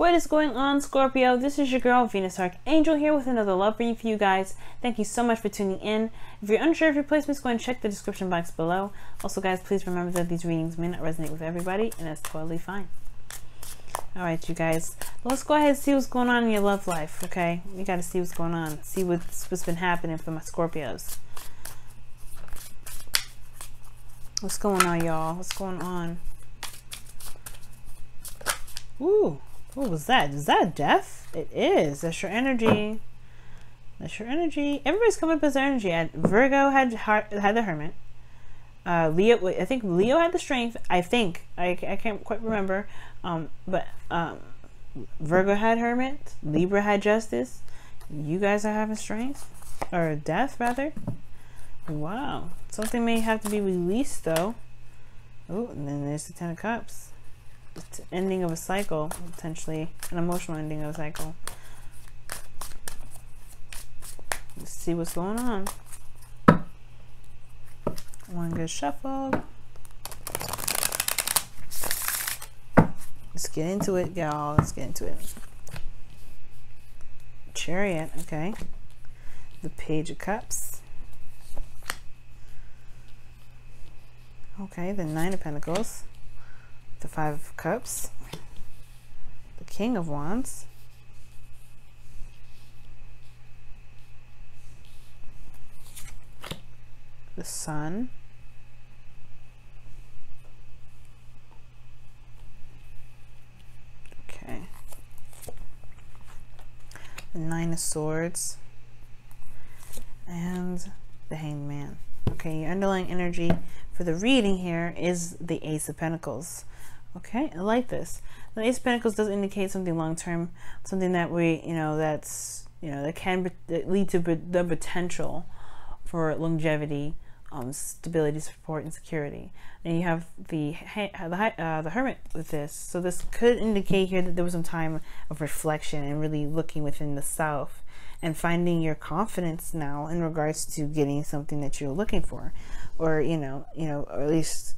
What is going on, Scorpio? This is your girl, Venus Archangel, here with another love reading for you guys. Thank you so much for tuning in. If you're unsure of your placements, go and check the description box below. Also, guys, please remember that these readings may not resonate with everybody, and that's totally fine. Alright, you guys, let's go ahead and see what's going on in your love life, okay? You gotta see what's going on. See what's been happening for my Scorpios. What's going on, y'all? What's going on? Ooh. What was that? Is that death? It is. That's your energy. That's your energy. Everybody's coming up as their energy. Virgo had the Hermit. Leo, I think Leo had the Strength. I think. I can't quite remember. But Virgo had Hermit. Libra had Justice. You guys are having Strength. Or Death, rather. Wow. Something may have to be released, though. Oh, and then there's the Ten of Cups. It's the ending of a cycle, potentially an emotional ending of a cycle. Let's see what's going on. One good shuffle. Let's get into it, y'all. Let's get into it. Chariot, okay. The Page of Cups. Okay, the Nine of Pentacles. The Five of Cups, the King of Wands, the Sun, okay, the Nine of Swords, and the Hanged Man. Okay, your underlying energy for the reading here is the Ace of Pentacles. Okay, I like this. The Ace of Pentacles does indicate something long-term, something that that can lead to the potential for longevity, stability, support, and security. And you have the Hermit with this, so this could indicate here that there was some time of reflection and really looking within the self and finding your confidence now in regards to getting something that you're looking for, or or at least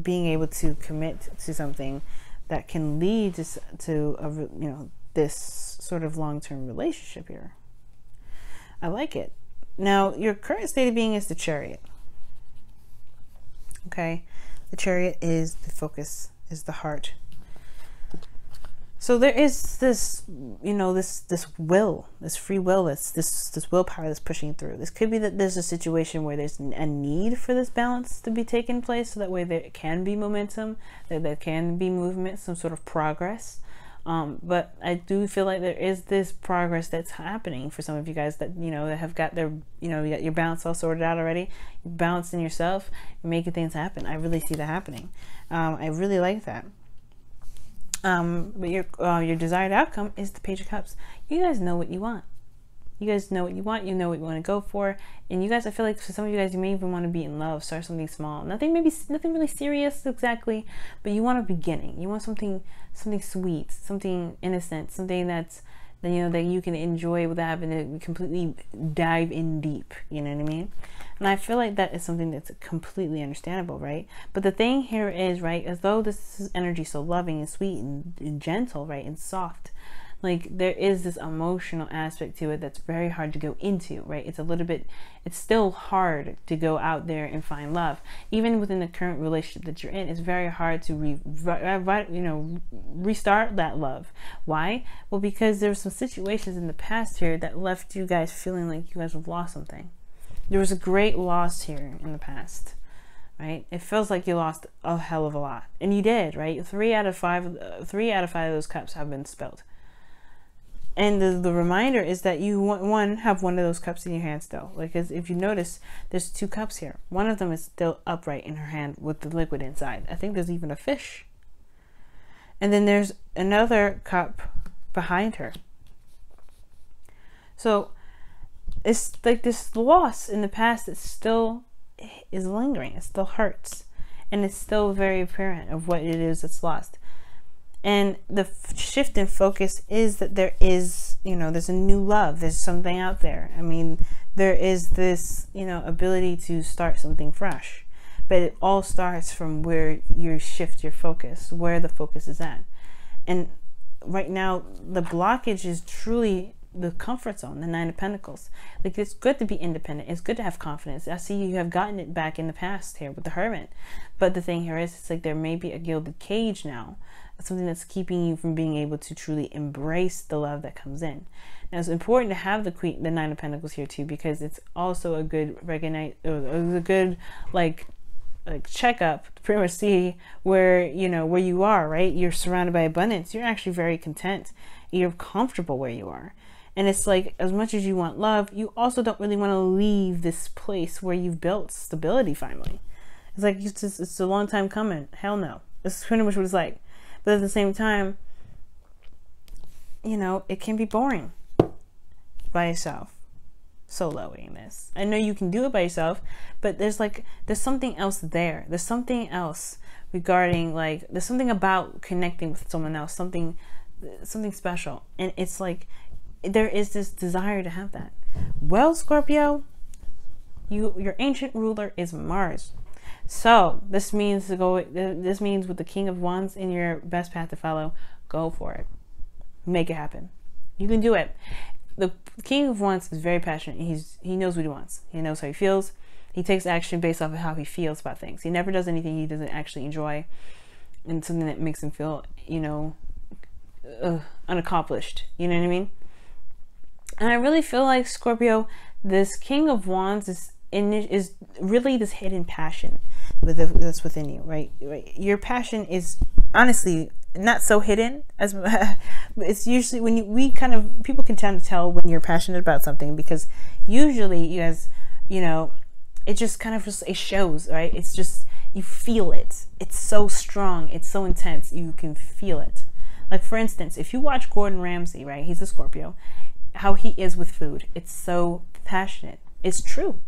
being able to commit to something that can lead to this sort of long-term relationship here. I like it. Now, your current state of being is the Chariot. Okay, the Chariot is the focus, is the heart. So there is this, this will, this free will, this willpower that's pushing through. This could be that there's a situation where there's a need for this balance to be taking place, so that way there can be momentum, that there can be movement, some sort of progress. But I do feel like there is this progress that's happening for some of you guys that, that have got their, you got your balance all sorted out already. You're balancing yourself, you're making things happen. I really see that happening. I really like that. But your desired outcome is the Page of Cups. You guys know what you want. You guys know what you want. You know what you want to go for. And you guys, I feel like for some of you guys, you may even want to be in love. Start something small. Nothing really serious exactly, but you want a beginning. You want something sweet, something innocent, something that you can enjoy without having to completely dive in deep. You know what I mean? And I feel like that is something that's completely understandable, right? But the thing here is, right, as though this is energy so loving and sweet and gentle, right, and soft, like there is this emotional aspect to it that's very hard to go into, right? It's still hard to go out there and find love. Even within the current relationship that you're in, it's very hard to restart that love. Why? Well, because there were some situations in the past here that left you guys feeling like you guys have lost something. There was a great loss here in the past, right? It feels like you lost a hell of a lot, and you did, right? 3 out of 5 of those cups have been spilled. And the reminder is that you have one of those cups in your hand still. Like, as if you notice, there's 2 cups here. One of them is still upright in her hand with the liquid inside. I think there's even a fish. And then there's another cup behind her. So it's like this loss in the past that still is lingering. It still hurts. And it's still very apparent of what it is that's lost. And the shift in focus is that there is, there's a new love. There's something out there. I mean, there is this, ability to start something fresh. But it all starts from where you shift your focus, where the focus is at. And right now the blockage is truly the comfort zone, the Nine of Pentacles. Like, it's good to be independent. It's good to have confidence. I see you have gotten it back in the past here with the Hermit. But the thing here is, it's like there may be a gilded cage now. Something that's keeping you from being able to truly embrace the love that comes in. Now, it's important to have the Nine of Pentacles here too, because it's also a good like checkup to pretty much see where, you know, where you are, right? You're surrounded by abundance. You're actually very content. You're comfortable where you are. And it's like, as much as you want love, you also don't really want to leave this place where you've built stability finally. It's like, it's a long time coming. Hell no. It's pretty much what it's like. But at the same time, you know, it can be boring by yourself, soloing this. I know you can do it by yourself, but there's something else there. There's something else regarding, like, there's something about connecting with someone else, something special. And it's like, there is this desire to have that. Well, Scorpio, your ancient ruler is Mars. So this means with the King of Wands in your best path to follow, go for it. Make it happen. You can do it. The King of Wands is very passionate. He knows what he wants. He knows how he feels. He takes action based off of how he feels about things. He never does anything he doesn't actually enjoy, and something that makes him feel, you know, unaccomplished. You know what I mean? And I really feel like, Scorpio, this King of Wands is really this hidden passion that's within you, right? Your passion is honestly not so hidden as it's usually when people can tend to tell when you're passionate about something, because usually you guys, you know, it just kind of it shows, right? It's just, you feel it. It's so strong. It's so intense. You can feel it. Like, for instance, if you watch Gordon Ramsay, right? He's a Scorpio. How he is with food. It's so passionate. It's true.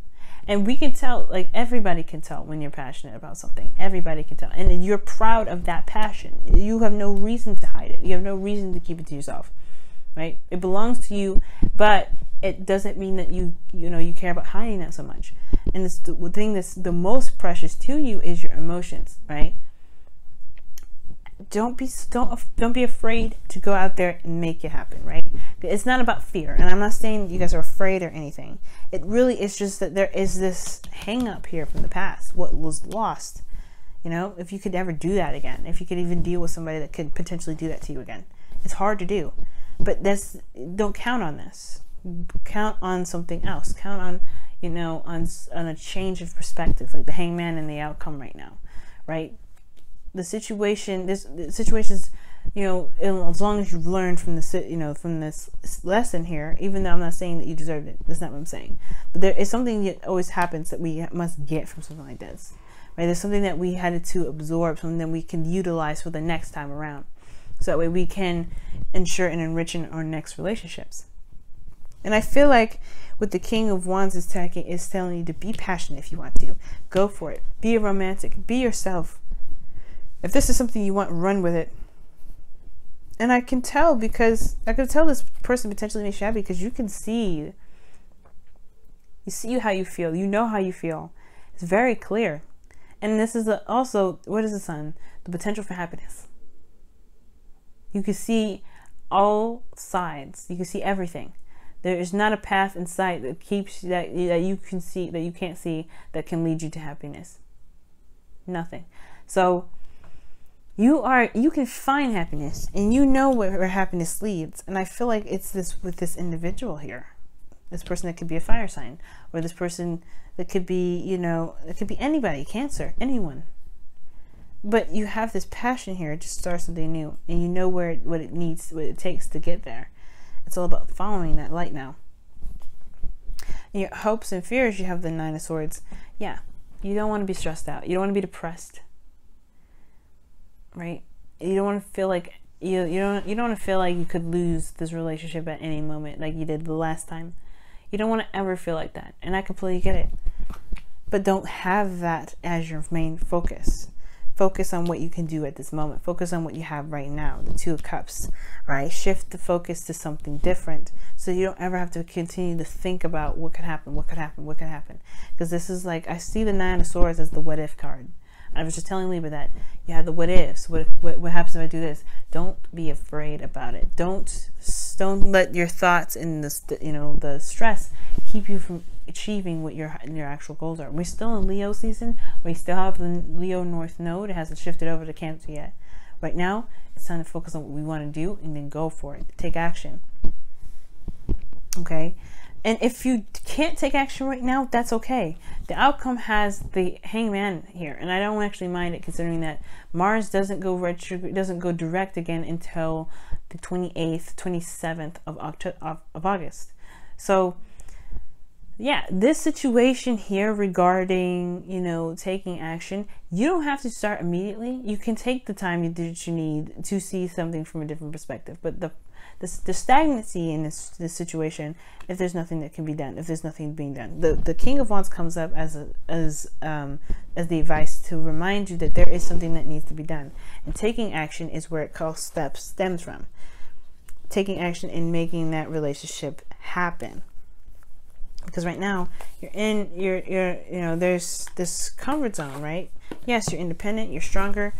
And we can tell, like, everybody can tell when you're passionate about something. Everybody can tell. And you're proud of that passion. You have no reason to hide it. You have no reason to keep it to yourself, right? It belongs to you, but it doesn't mean that you care about hiding that so much. And it's the thing that's the most precious to you is your emotions, right? Don't be afraid to go out there and make it happen, right? It's not about fear, and I'm not saying you guys are afraid or anything. It really is just that there is this hang up here from the past, what was lost. You know, if you could ever do that again, if you could even deal with somebody that could potentially do that to you again, it's hard to do. But don't count on this. Count on something else. Count on, you know, on a change of perspective, like the Hangman and the outcome right now, right? The situations, you know, as long as you've learned from this, you know, from this lesson here, even though I'm not saying that you deserved it, that's not what I'm saying. But there is something that always happens that we must get from something like this, right? There's something that we had to absorb, something that we can utilize for the next time around. So that way we can ensure and enrich in our next relationships. And I feel like with the King of Wands is telling you to be passionate if you want to. Go for it. Be a romantic. Be yourself. If this is something you want, run with it. And I can tell, because I can tell this person potentially makes you happy, because you can see, how you feel. You know how you feel. It's very clear. And this is also, what is the Sun? The potential for happiness. You can see all sides. You can see everything. There is not a path in sight that you can see, that you can't see, that can lead you to happiness. Nothing. So you can find happiness, and you know where happiness leads. And I feel like it's this with this individual here, this person that could be a fire sign, or this person that could be, you know, it could be anybody, Cancer, anyone. But you have this passion here to start something new, and you know what it takes to get there. It's all about following that light now. In your hopes and fears, you have the Nine of Swords. Yeah, you don't want to be stressed out. You don't want to be depressed. Right? You don't want to feel like you don't want to feel like you could lose this relationship at any moment, like you did the last time. You don't want to ever feel like that, and I completely get it. But don't have that as your main focus. Focus on what you can do at this moment. Focus on what you have right now, the Two of Cups, right? Shift the focus to something different, so you don't ever have to continue to think about what could happen, what could happen, what could happen. Because this is like, I see the Nine of Swords as the what if card. I was just telling Libra that you have the what ifs. What happens if I do this? Don't be afraid about it. Don't let your thoughts and the stress keep you from achieving what your actual goals are. We're still in Leo season. We still have the Leo North Node. It hasn't shifted over to Cancer yet. Right now, it's time to focus on what we want to do and then go for it. Take action. Okay? And if you can't take action right now, that's okay. The outcome has the Hangman here, and I don't actually mind it, considering that Mars doesn't go direct again until the 28th, 27th of August. So, yeah, this situation here regarding, taking action, you don't have to start immediately. You can take the time that you need to see something from a different perspective. But the stagnancy in this situation, if there's nothing that can be done, if there's nothing being done, the King of Wands comes up as the advice to remind you that there is something that needs to be done, and taking action is where it stems from. Taking action and making that relationship happen. Because right now you're in there's this comfort zone, right? Yes, you're independent, you're stronger,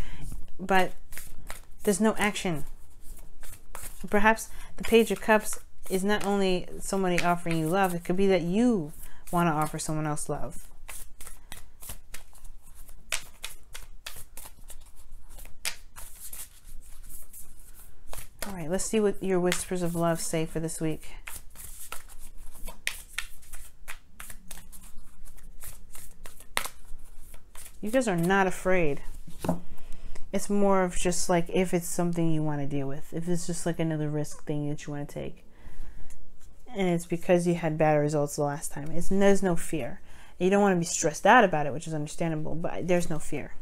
but there's no action. Perhaps the Page of Cups is not only somebody offering you love, it could be that you want to offer someone else love. All right, let's see what your whispers of love say for this week. You guys are not afraid. It's more of just like if it's something you want to deal with. If it's just like another risk thing that you want to take. And it's because you had bad results the last time. There's no fear. You don't want to be stressed out about it, which is understandable, but there's no fear.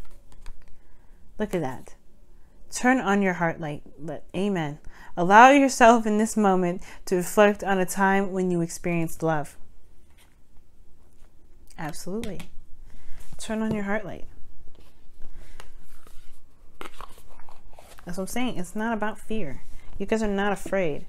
Look at that. Turn on your heart light. Amen. Allow yourself in this moment to reflect on a time when you experienced love. Absolutely. Turn on your heart light. That's what I'm saying. It's not about fear. You guys are not afraid.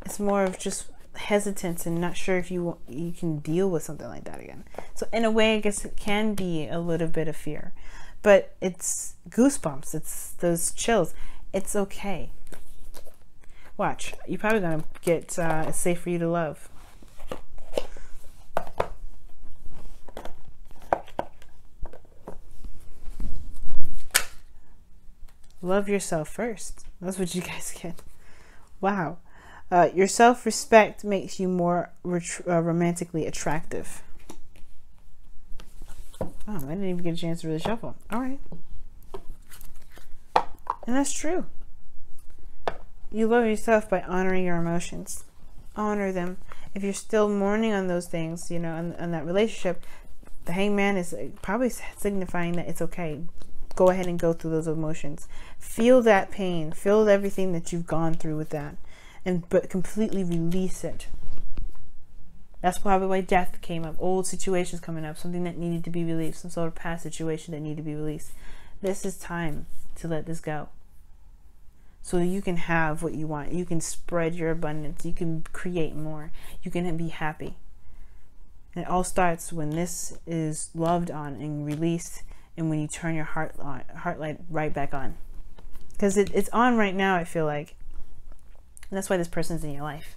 It's more of just hesitance and not sure if you can deal with something like that again. So in a way, I guess it can be a little bit of fear, but it's goosebumps. It's those chills. It's okay. Watch. You're probably gonna get it's safe for you to love. Love yourself first. That's what you guys get. Wow. Your self-respect makes you more romantically attractive. Oh, I didn't even get a chance to really shuffle. All right. And that's true. You love yourself by honoring your emotions. Honor them. If you're still mourning on those things, on that relationship, the Hangman is probably signifying that it's okay. Go ahead and go through those emotions. Feel that pain. Feel everything that you've gone through with that. But completely release it. That's probably why death came up. Old situations coming up. Something that needed to be released. Some sort of past situation that needed to be released. This is time to let this go. So you can have what you want. You can spread your abundance. You can create more. You can be happy. And it all starts when this is loved on and released, and when you turn your heart light right back on. Because it's on right now, I feel like. And that's why this person's in your life.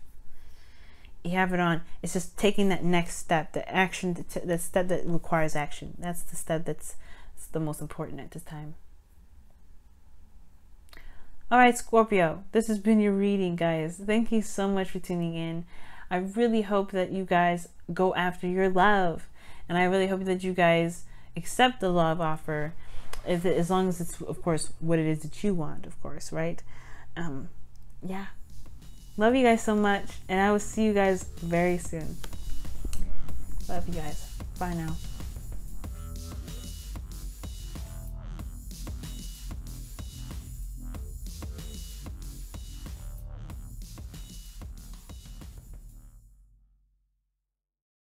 You have it on. It's just taking that next step, the action, the step that requires action. That's the step that's the most important at this time. All right, Scorpio, this has been your reading, guys. Thank you so much for tuning in. I really hope that you guys go after your love. And I really hope that you guys accept the love offer, as long as it's, of course, what it is that you want, of course, right? Yeah. Love you guys so much, and I will see you guys very soon. Love you guys. Bye now.